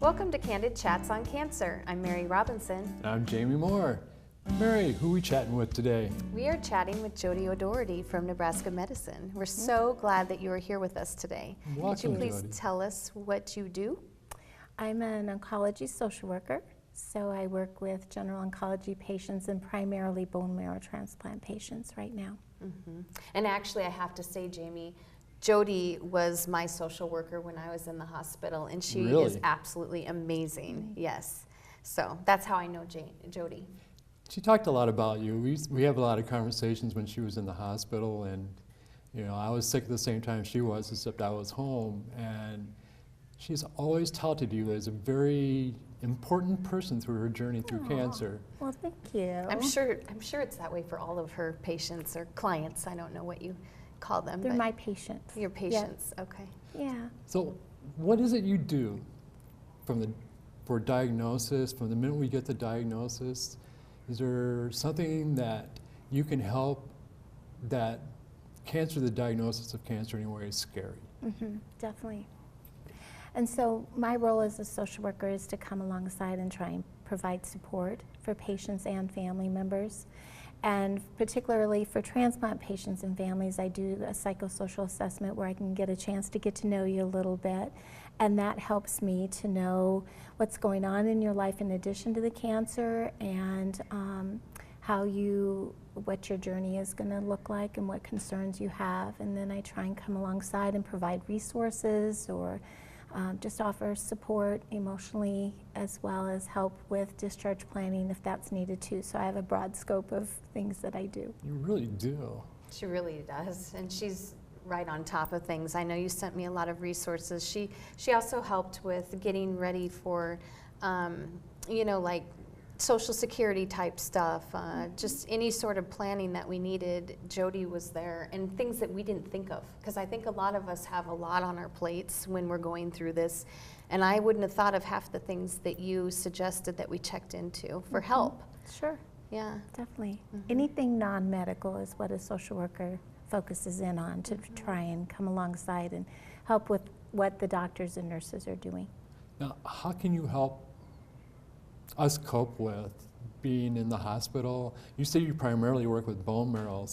Welcome to Candid Chats on Cancer. I'm Mary Robinson. And I'm Jamie Moore. Mary, who are we chatting with today? We are chatting with Jody O'Doherty from Nebraska Medicine. We're so glad that you are here with us today. Welcome, Could you please Jody. tell us what you do? I'm an oncology social worker, so I work with general oncology patients and primarily bone marrow transplant patients right now. And actually, I have to say, Jamie, Jody was my social worker when I was in the hospital, and she Really? is absolutely amazing. Yes. So that's how I know Jody. She talked a lot about you. We have a lot of conversations when she was in the hospital, and I was sick at the same time she was, except I was home. And she's always touted you as a very important person through her journey through cancer. Well, thank you. I'm sure it's that way for all of her patients or clients. I don't know what you call them. They're but my patients. your patients. Okay. Yeah. So what is it you do for diagnosis, from the minute we get the diagnosis? Is there something that you can help that the diagnosis of cancer anyway is scary? Definitely. And so my role as a social worker is to come alongside and try and provide support for patients and family members. And particularly for transplant patients and families, I do a psychosocial assessment where I can get a chance to get to know you a little bit. And that helps me to know what's going on in your life in addition to the cancer, and what your journey is going to look like and what concerns you have. And then I try and come alongside and provide resources or just offer support emotionally, as well as help with discharge planning if that's needed too. So I have a broad scope of things that I do. You really do. She really does, and she's right on top of things. I know you sent me a lot of resources. She also helped with getting ready for, like Social Security type stuff, just any sort of planning that we needed. Jody was there, and things that we didn't think of, because I think a lot of us have a lot on our plates when we're going through this, and I wouldn't have thought of half the things that you suggested that we checked into for help. Sure. Yeah. Definitely. Anything non-medical is what a social worker focuses in on, to try and come alongside and help with what the doctors and nurses are doing. Now, how can you help us cope with being in the hospital? You say you primarily work with bone marrow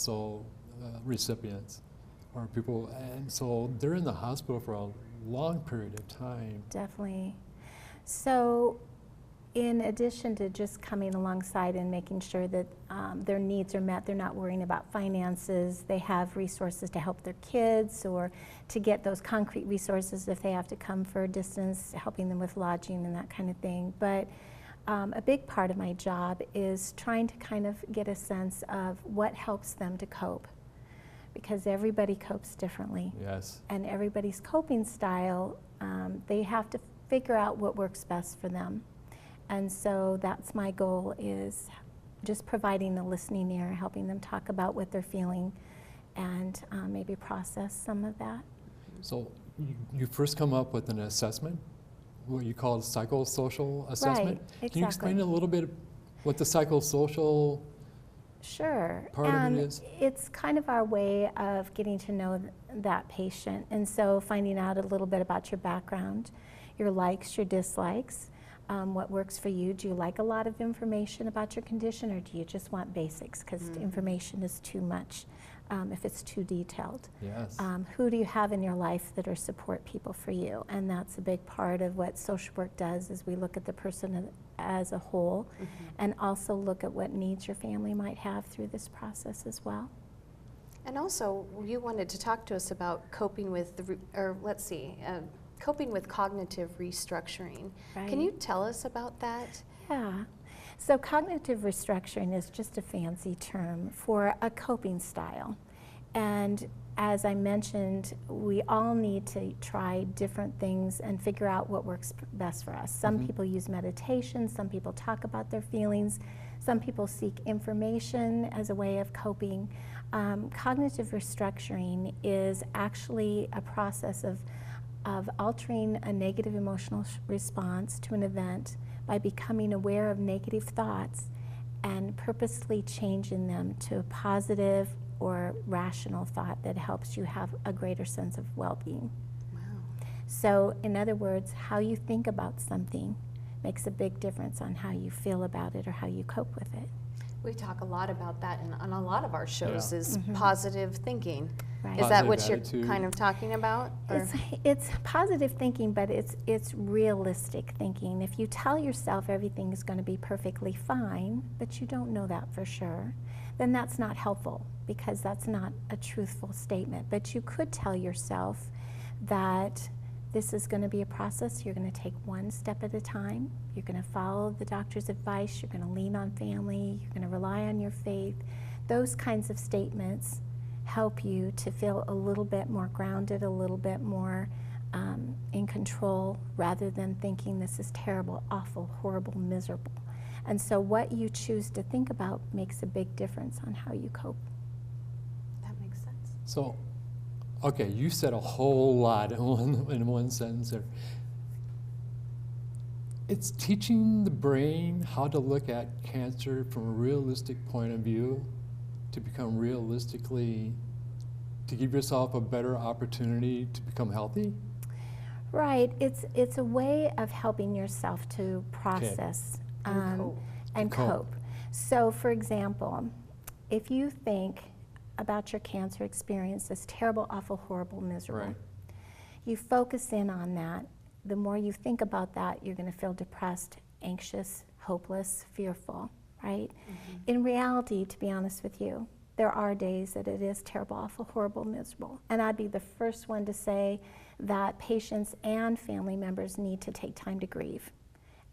recipients or people, and so they're in the hospital for a long period of time. Definitely. So in addition to just coming alongside and making sure that their needs are met, they're not worrying about finances, they have resources to help their kids or to get those concrete resources if they have to come for a distance, helping them with lodging and that kind of thing. But a big part of my job is trying to kind of get a sense of what helps them to cope, because everybody copes differently. Yes. And everybody's coping style, they have to figure out what works best for them. And so that's my goal, is just providing a listening ear, helping them talk about what they're feeling and maybe process some of that. So you first come up with an assessment, what you call a psychosocial assessment. Right, exactly. Can you explain a little bit what the psychosocial part of it is? It's kind of our way of getting to know that patient, and so finding out a little bit about your background, your likes, your dislikes, what works for you. Do you like a lot of information about your condition, or do you just want basics, because information is too much if it's too detailed? Yes. Who do you have in your life that are support people for you? And that's a big part of what social work does, is we look at the person as a whole and also look at what needs your family might have through this process as well. And also, you wanted to talk to us about coping with coping with cognitive restructuring. Right. Can you tell us about that? Yeah. So cognitive restructuring is just a fancy term for a coping style. And as I mentioned, we all need to try different things and figure out what works best for us. Some people use meditation, some people talk about their feelings, some people seek information as a way of coping. Cognitive restructuring is actually a process of altering a negative emotional response to an event by becoming aware of negative thoughts and purposely changing them to a positive or rational thought that helps you have a greater sense of well-being. Wow. So in other words, how you think about something makes a big difference on how you feel about it or how you cope with it. We talk a lot about that on a lot of our shows, Yeah. is Mhm. positive thinking. Right. Is that Positive what you're attitude. kind of talking about? Or? It's positive thinking, but it's realistic thinking. If you tell yourself everything is going to be perfectly fine, but you don't know that for sure, then that's not helpful, because that's not a truthful statement. But you could tell yourself that this is going to be a process. You're going to take one step at a time. You're going to follow the doctor's advice. You're going to lean on family. You're going to rely on your faith. Those kinds of statements help you to feel a little bit more grounded, a little bit more in control, rather than thinking this is terrible, awful, horrible, miserable. And so what you choose to think about makes a big difference on how you cope. That makes sense. So, okay, you said a whole lot in one sentence there. It's teaching the brain how to look at cancer from a realistic point of view, to become realistically, to give yourself a better opportunity to become healthy? Right. It's a way of helping yourself to process And cope. and To cope. cope. So, for example, if you think about your cancer experience as terrible, awful, horrible, miserable, Right. you focus in on that. The more you think about that, you're going to feel depressed, anxious, hopeless, fearful, right? Mm-hmm. In reality, to be honest with you, there are days that it is terrible, awful, horrible, miserable. And I'd be the first one to say that patients and family members need to take time to grieve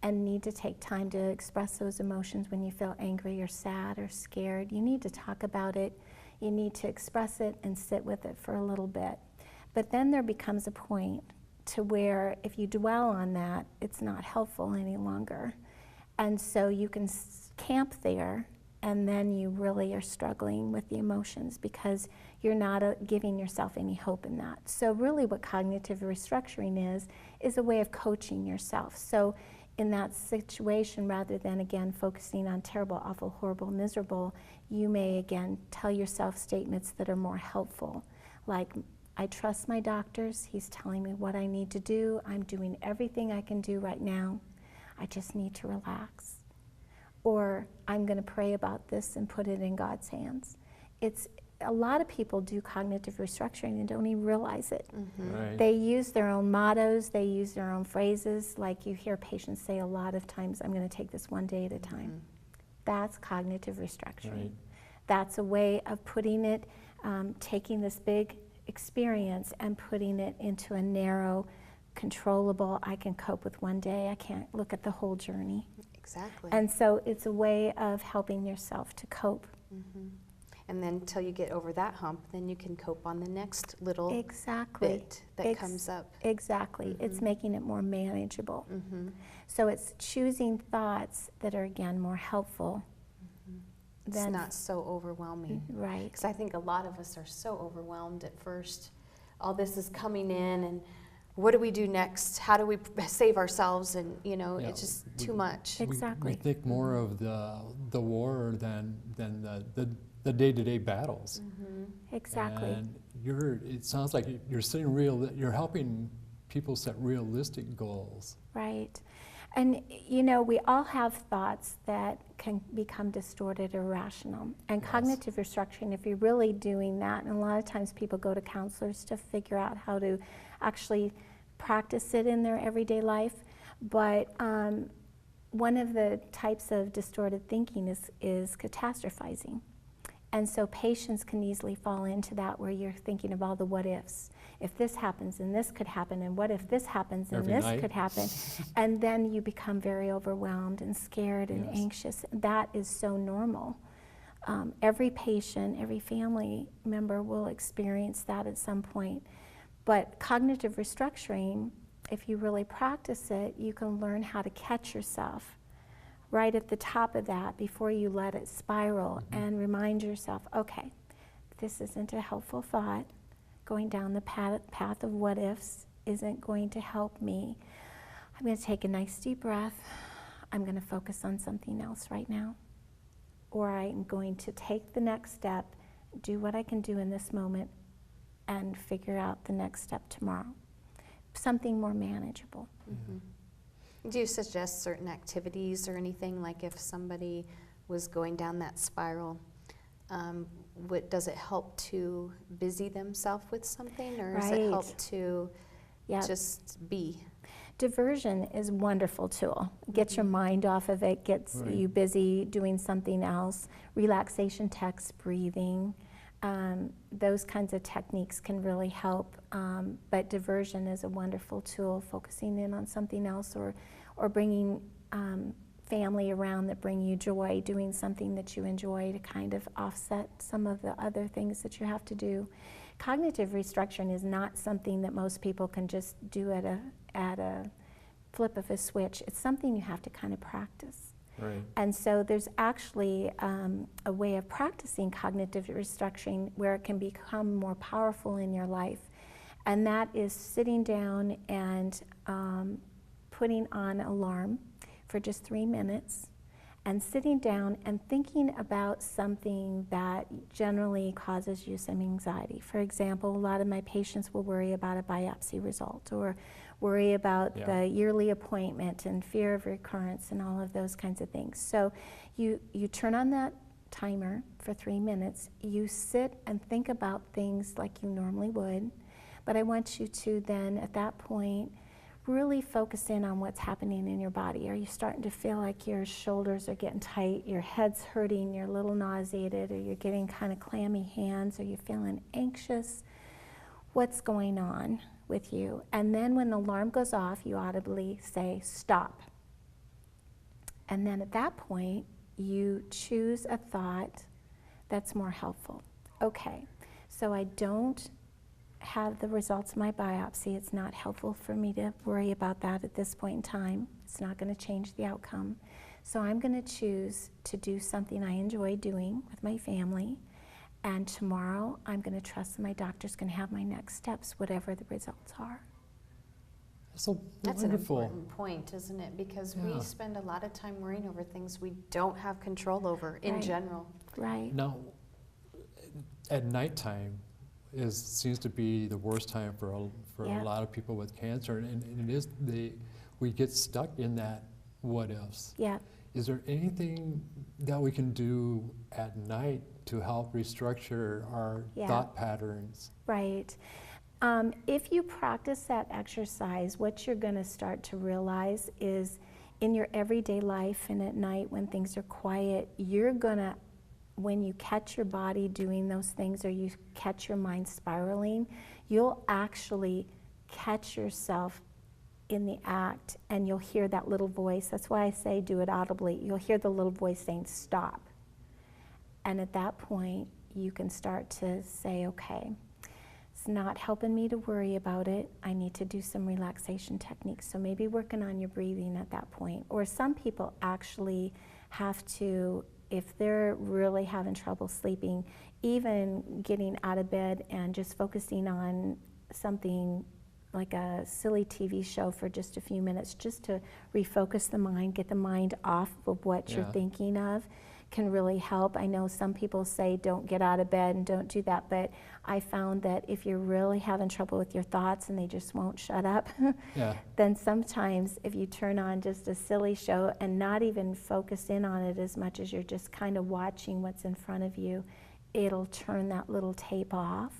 and need to take time to express those emotions. When you feel angry or sad or scared, you need to talk about it. You need to express it and sit with it for a little bit. But then there becomes a point to where if you dwell on that, it's not helpful any longer. And so you can camp there, and then you really are struggling with the emotions because you're not giving yourself any hope in that. So really what cognitive restructuring is a way of coaching yourself. So in that situation, rather than again focusing on terrible, awful, horrible, miserable, you may again tell yourself statements that are more helpful, like, I trust my doctors, he's telling me what I need to do, I'm doing everything I can do right now, I just need to relax. Or I'm going to pray about this and put it in God's hands. It's a lot of people do cognitive restructuring and don't even realize it. Mm-hmm. Right. They use their own mottos, they use their own phrases, like you hear patients say a lot of times, I'm going to take this one day at a time. Mm-hmm. That's cognitive restructuring. Right. That's a way of putting it, taking this big experience and putting it into a narrow, controllable, I can cope with one day, I can't look at the whole journey. Exactly. And so it's a way of helping yourself to cope. Mm-hmm. And then until you get over that hump, then you can cope on the next little Exactly. bit that comes up. Exactly. It's Mhm. making it more manageable. Mm-hmm. So it's choosing thoughts that are, again, more helpful It's than... not so overwhelming. Right. Because I think a lot of us are so overwhelmed at first. All this is coming in, and what do we do next? How do we save ourselves? And, you know, Yeah, it's just too much. Exactly. We think more of the war than the day-to-day battles. Mm-hmm. Exactly. And it sounds like you're helping people set realistic goals. Right. And, you know, we all have thoughts that can become distorted or irrational. And Yes. cognitive restructuring, if you're really doing that, and a lot of times people go to counselors to figure out how to actually practice it in their everyday life. But one of the types of distorted thinking is catastrophizing. And so patients can easily fall into that, where you're thinking of all the what ifs. If this happens, and this could happen, and what if this happens, and Every this night. could happen? And then you become very overwhelmed and scared and Yes. anxious. That is so normal. Every patient, every family member will experience that at some point. But cognitive restructuring, if you really practice it, you can learn how to catch yourself right at the top of that before you let it spiral, and remind yourself, okay, this isn't a helpful thought. Going down the path of what ifs isn't going to help me. I'm going to take a nice deep breath. I'm going to focus on something else right now. Or I'm going to take the next step, do what I can do in this moment, and figure out the next step tomorrow. something more manageable. Do you suggest certain activities or anything, like if somebody was going down that spiral, does it help to busy themselves with something, or does it help to just be? Diversion is a wonderful tool. Gets your mind off of it, gets you busy doing something else. Relaxation techs, breathing, those kinds of techniques can really help. But diversion is a wonderful tool, focusing in on something else, or bringing family around that bring you joy, doing something that you enjoy to kind of offset some of the other things that you have to do. Cognitive restructuring is not something that most people can just do at a flip of a switch. It's something you have to kind of practice. Right. And so there's actually a way of practicing cognitive restructuring where it can become more powerful in your life. And that is sitting down and putting on an alarm for just 3 minutes, and sitting down and thinking about something that generally causes you some anxiety. For example, a lot of my patients will worry about a biopsy result, or worry about the yearly appointment and fear of recurrence and all of those kinds of things. So you turn on that timer for 3 minutes, you sit and think about things like you normally would, but I want you to then at that point really focus in on what's happening in your body. Are you starting to feel like your shoulders are getting tight, your head's hurting, you're a little nauseated, or you're getting kind of clammy hands, are you feeling anxious? What's going on with you? And then when the alarm goes off, you audibly say, stop. And then at that point, you choose a thought that's more helpful. Okay, so I don't have the results of my biopsy. It's not helpful for me to worry about that at this point in time. It's not going to change the outcome. So I'm going to choose to do something I enjoy doing with my family. And tomorrow I'm going to trust that my doctor's going to have my next steps, whatever the results are. So That's wonderful. an important point, isn't it? Because we spend a lot of time worrying over things we don't have control over in general. Right. Now, at nighttime seems to be the worst time for a lot of people with cancer, and it is we get stuck in that what ifs. Yeah. Is there anything that we can do at night to help restructure our thought patterns? Right. If you practice that exercise, what you're going to start to realize is in your everyday life and at night when things are quiet, you're going to, when you catch your body doing those things, or you catch your mind spiraling, you'll actually catch yourself in the act, and you'll hear that little voice. That's why I say do it audibly. You'll hear the little voice saying stop. And at that point, you can start to say, okay, it's not helping me to worry about it. I need to do some relaxation techniques. So maybe working on your breathing at that point. Or some people actually have to, if they're really having trouble sleeping, even getting out of bed and just focusing on something like a silly TV show for just a few minutes, just to refocus the mind, get the mind off of what you're thinking of, can really help. I know some people say don't get out of bed and don't do that, but I found that if you're really having trouble with your thoughts and they just won't shut up, then sometimes if you turn on just a silly show and not even focus in on it as much as you're just kind of watching what's in front of you, it'll turn that little tape off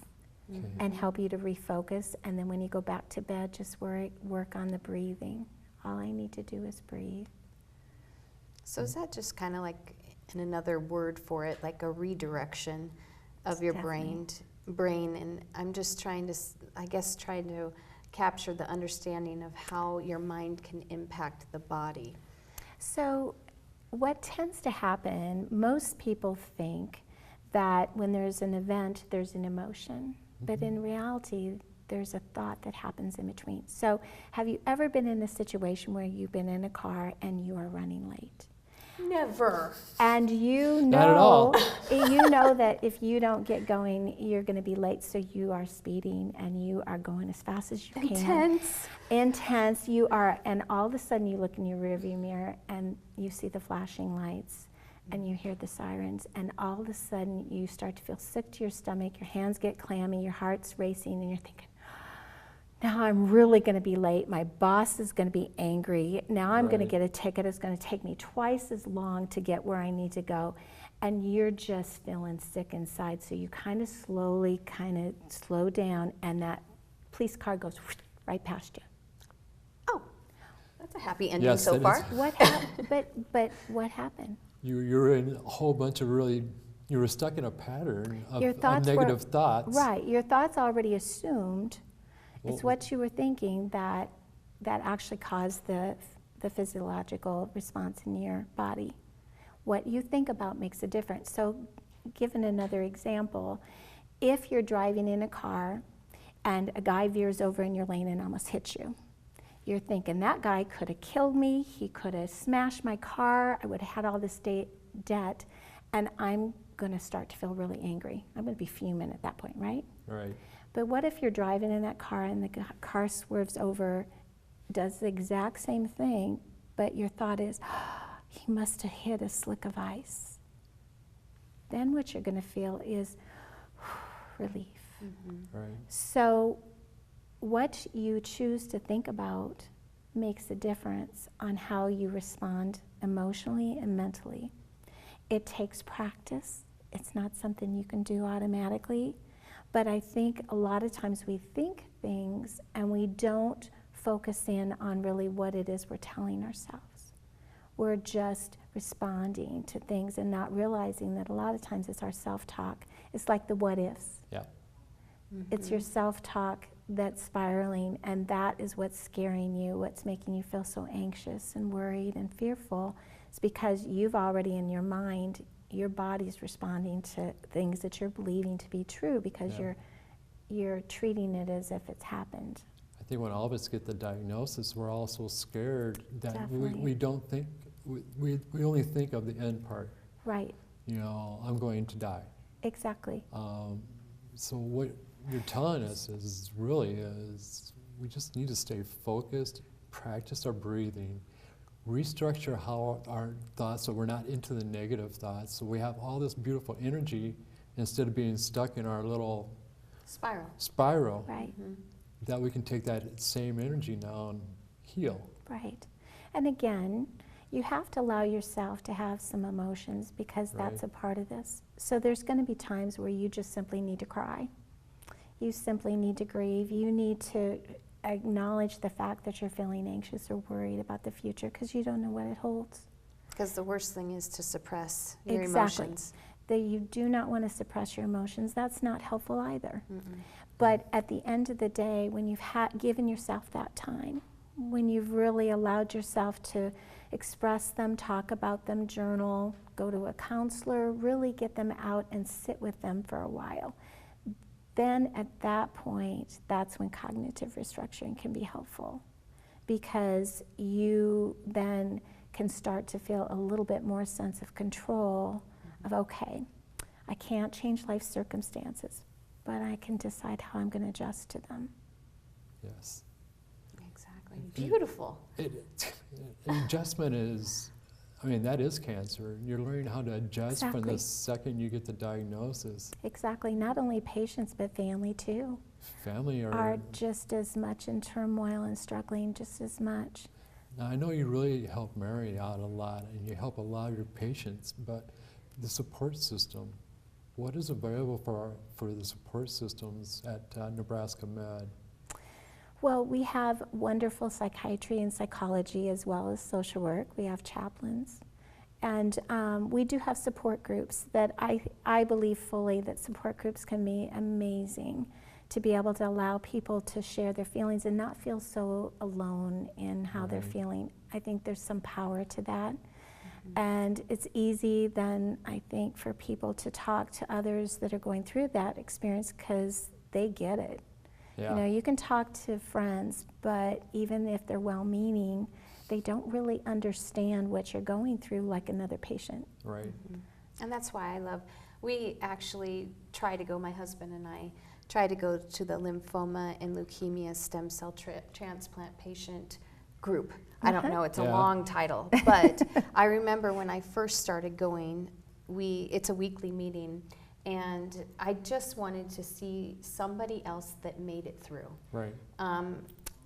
and help you to refocus. And then when you go back to bed, just work on the breathing. All I need to do is breathe. So is that just kind of like, in another word for it, like a redirection of your brain? And I'm just trying to, I guess, trying to capture the understanding of how your mind can impact the body. So what tends to happen, most people think that when there's an event, there's an emotion. But in reality, there's a thought that happens in between. So have you ever been in a situation where you've been in a car and you are running late? Never. And you Not at all. know that if you don't get going, you're going to be late, so you are speeding and you are going as fast as you can. Intense. You are, and all of a sudden you look in your rearview mirror and you see the flashing lights and you hear the sirens, and all of a sudden you start to feel sick to your stomach, your hands get clammy, your heart's racing, and you're thinking, now I'm really going to be late. My boss is going to be angry. Now I'm going to Right. get a ticket. It's going to take me twice as long to get where I need to go. And you're just feeling sick inside. So you kind of slowly slow down, and that police car goes right past you. Oh, that's a happy ending Yes, so that far. is. What but what happened? You're in a whole bunch of you were stuck in a pattern of, Your of thoughts were- negative thoughts. Right. Your thoughts already assumed. It's Well- what you were thinking that actually caused the physiological response in your body. What you think about makes a difference. So, given another example, if you're driving in a car and a guy veers over in your lane and almost hits you, you're thinking, that guy could have killed me, he could have smashed my car, I would have had all this debt, and I'm going to start to feel really angry. I'm going to be fuming at that point, right? Right. But what if you're driving in that car and the car swerves over, does the exact same thing, but your thought is, he must have hit a slick of ice. Then what you're going to feel is relief. Right. So what you choose to think about makes a difference on how you respond emotionally and mentally. It takes practice. It's not something you can do automatically. But I think a lot of times we think things and we don't focus in on really what it is we're telling ourselves. We're just responding to things and not realizing that a lot of times it's our self-talk. It's like the what ifs. Yeah. It's your self-talk that's spiraling, and that is what's scaring you, what's making you feel so anxious and worried and fearful. It's because you've already in your mind, your body's responding to things that you're believing to be true because Yeah. you're treating it as if it's happened. I think when all of us get the diagnosis, we're all so scared that Definitely. we don't think, we only think of the end part. Right, You know, I'm going to die. exactly. So what you're telling us is we just need to stay focused, practice our breathing, restructure how our thoughts so we're not into the negative thoughts, so we have all this beautiful energy instead of being stuck in our little spiral, Right, that we can take that same energy now and heal. right. And again, you have to allow yourself to have some emotions because that's Right. a part of this. So there's going to be times where you just simply need to cry. You simply need to grieve. You need to acknowledge the fact that you're feeling anxious or worried about the future because you don't know what it holds. Because the worst thing is to suppress your Exactly. emotions. That you do not want to suppress your emotions. That's not helpful either. But at the end of the day, when you've given yourself that time, when you've really allowed yourself to express them, talk about them, journal, go to a counselor, really get them out and sit with them for a while, then at that point, that's when cognitive restructuring can be helpful because you then can start to feel a little bit more sense of control of, okay, I can't change life circumstances, but I can decide how I'm going to adjust to them. Yes. Exactly. Beautiful. Adjustment is, that is cancer. You're learning how to adjust from Exactly. the second you get the diagnosis. Exactly. Not only patients, but family too, Family are just as much in turmoil and struggling just as much. Now, I know you really help Mary out a lot, and you help a lot of your patients, but the support system, what is available for the support systems at Nebraska Med? Well, we have wonderful psychiatry and psychology as well as social work. We have chaplains. And we do have support groups that I believe fully that support groups can be amazing to be able to allow people to share their feelings and not feel so alone in how they're Right. feeling. I think there's some power to that. And it's easy then, I think, for people to talk to others that are going through that experience because they get it. Yeah. You know, you can talk to friends, but even if they're well-meaning, they don't really understand what you're going through like another patient. Right. And that's why we actually try to go, my husband and I, try to go to the lymphoma and leukemia stem cell transplant patient group. I don't know, it's a Yeah. long title, but I remember when I first started going, it's a weekly meeting, And I just wanted to see somebody else that made it through. Right.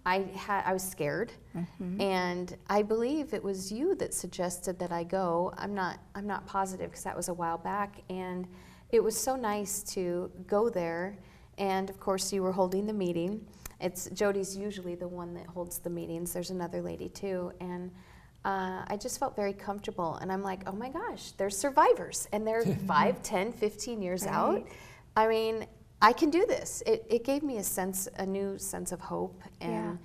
I was scared, and I believe it was you that suggested that I go. I'm not positive because that was a while back, and it was so nice to go there. And of course, you were holding the meeting. Jody's usually the one that holds the meetings. There's another lady too, and I just felt very comfortable. And I'm like, oh my gosh, there's survivors, and they're 5, 10, 15 years out. I mean, I can do this. It gave me a new sense of hope, and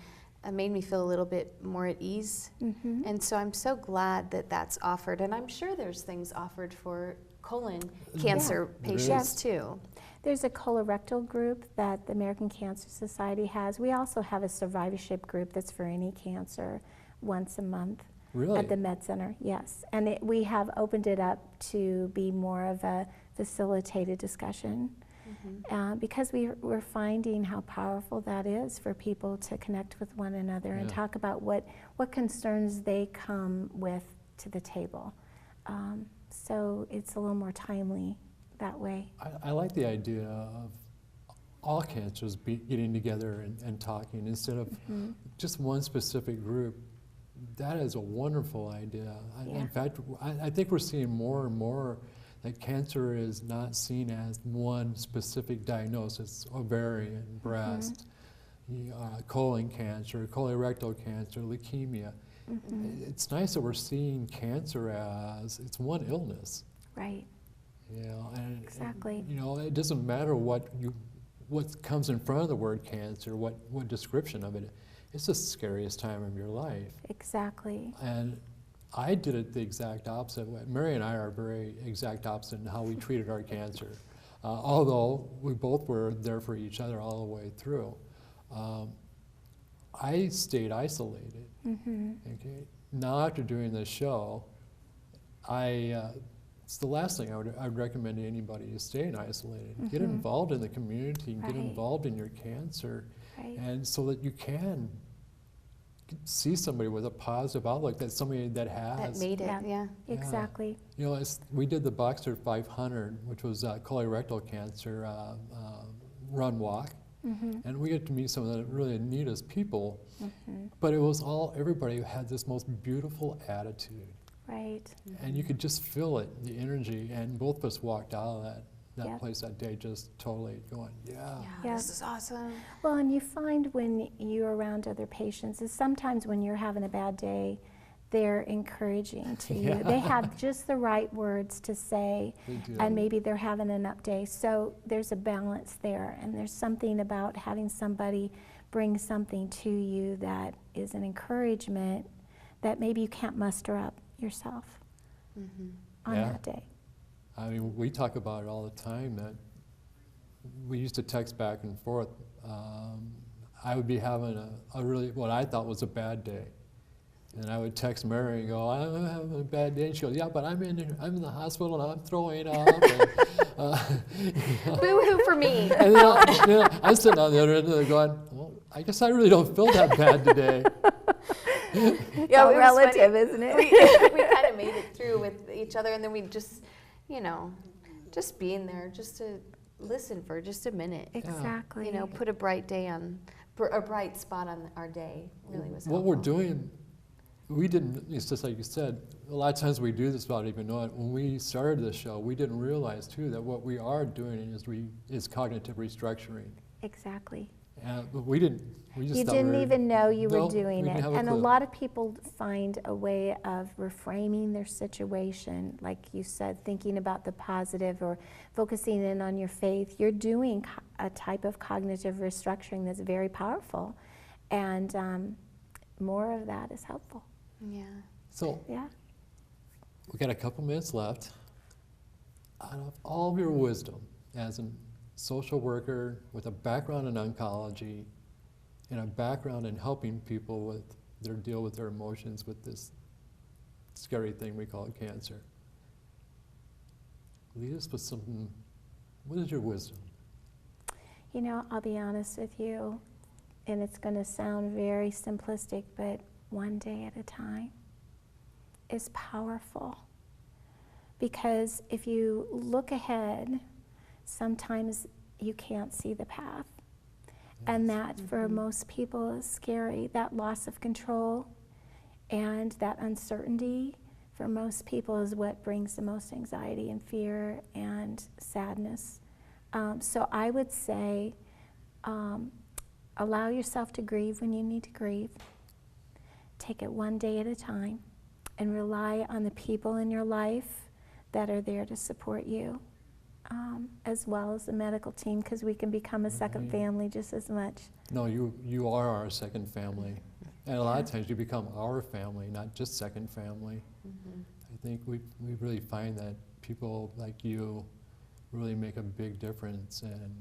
it made me feel a little bit more at ease. And so I'm so glad that that's offered. And I'm sure there's things offered for colon cancer patients too. There's a colorectal group that the American Cancer Society has. We also have a survivorship group that's for any cancer once a month. Really? At the Med Center, yes. And we have opened it up to be more of a facilitated discussion. Because we're finding how powerful that is for people to connect with one another and talk about what concerns they come with to the table. So it's a little more timely that way. I like the idea of all cancers getting together and talking instead of just one specific group. That is a wonderful idea. In fact, I think we're seeing more and more that cancer is not seen as one specific diagnosis: ovarian, breast, colon cancer, colorectal cancer, leukemia. It's nice that we're seeing cancer as it's one illness. Right. You know, and exactly. You know, it doesn't matter what comes in front of the word cancer, what description of it. It's the scariest time of your life. Exactly. And I did it the exact opposite way. Mary and I are very exact opposite in how we treated our cancer. Although we both were there for each other all the way through. I stayed isolated. Okay. Now after doing this show, it's the last thing I would recommend to anybody is staying isolated. Get involved in the community and get involved in your cancer. And so that you can see somebody with a positive outlook, that's somebody that has. That made it, Exactly. You know, we did the Boxer 500, which was colorectal cancer run walk. And we get to meet some of the really neatest people. But it was everybody had this most beautiful attitude. Right. And you could just feel it, the energy. And both of us walked out of that place that day just totally going, this is awesome. Well, and you find when you're around other patients is sometimes when you're having a bad day, they're encouraging to you. They have just the right words to say, and maybe they're having an up day. So there's a balance there, and there's something about having somebody bring something to you that is an encouragement that maybe you can't muster up yourself on that day. I mean, we talk about it all the time that we used to text back and forth. I would be having a really, what I thought was a bad day. And I would text Mary and go, I'm having a bad day. And she goes, yeah, but I'm in the hospital and I'm throwing up. Boo-hoo for me. And then I'm sitting on the other end of it going, well, I guess I really don't feel that bad today. It's all relative, isn't it? We kind of made it through with each other, and then we just, just being there, just to listen for just a minute. Exactly. Put a bright spot on our day really was helpful. What we're doing, it's just like you said, a lot of times we do this without even knowing it. When we started this show, we didn't realize too that what we are doing is cognitive restructuring. Exactly. But we just you didn't even know you were doing it. And a clue. lot of people find a way of reframing their situation, like you said, thinking about the positive or focusing in on your faith. You're doing a type of cognitive restructuring that's very powerful, and more of that is helpful. Yeah. So we got a couple minutes left. Out of all of your wisdom as a social worker with a background in oncology and a background in helping people deal with their emotions with this scary thing we call cancer, lead us with something. What is your wisdom? I'll be honest with you, and it's going to sound very simplistic, but one day at a time is powerful. Because if you look ahead, sometimes you can't see the path. And that for most people is scary. That loss of control and that uncertainty for most people is what brings the most anxiety and fear and sadness. So I would say allow yourself to grieve when you need to grieve. Take it one day at a time and rely on the people in your life that are there to support you, as well as the medical team, because we can become a second family just as much. No, you are our second family. And a lot of times you become our family, not just second family. I think we really find that people like you really make a big difference in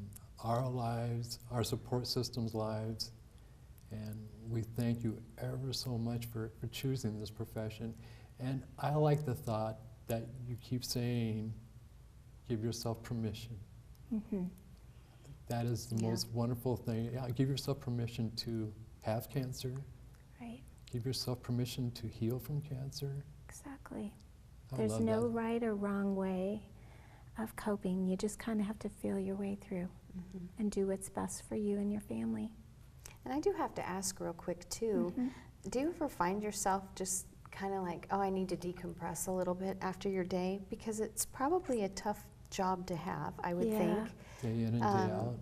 our lives, our support system's lives. And we thank you ever so much for choosing this profession. And I like the thought that you keep saying, give yourself permission. That is the most wonderful thing. Yeah, give yourself permission to have cancer. Right. Give yourself permission to heal from cancer. Exactly. I There's love no that. right or wrong way of coping. You just kind of have to feel your way through and do what's best for you and your family. And I do have to ask real quick too, do you ever find yourself just kind of like, oh, I need to decompress a little bit after your day? Because it's probably a tough job to have, I would think. Day in and day out.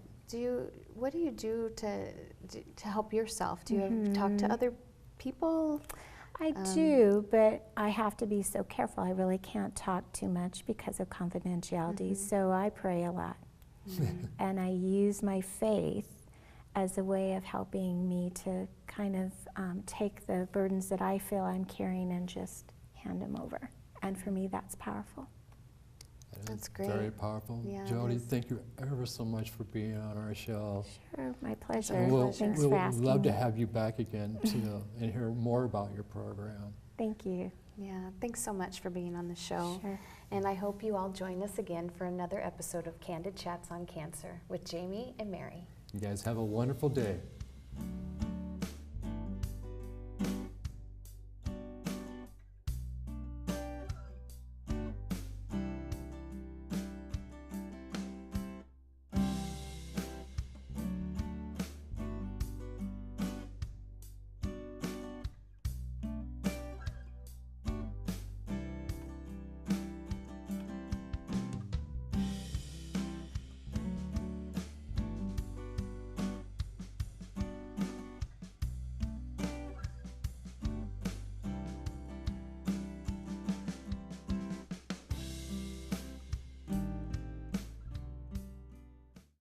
What do you do to help yourself? Do you talk to other people? I do, but I have to be so careful. I really can't talk too much because of confidentiality, so I pray a lot. And I use my faith as a way of helping me to kind of take the burdens that I feel I'm carrying and just hand them over. And for me, that's powerful. That's great. Very powerful. Yeah, it Jody, is. thank you ever so much for being on our show. Sure, my pleasure. And Thanks we'll for asking love to me. have you back again and hear more about your program. Thank you. Yeah, thanks so much for being on the show. Sure. And I hope you all join us again for another episode of Candid Chats on Cancer with Jamie and Mary. You guys have a wonderful day.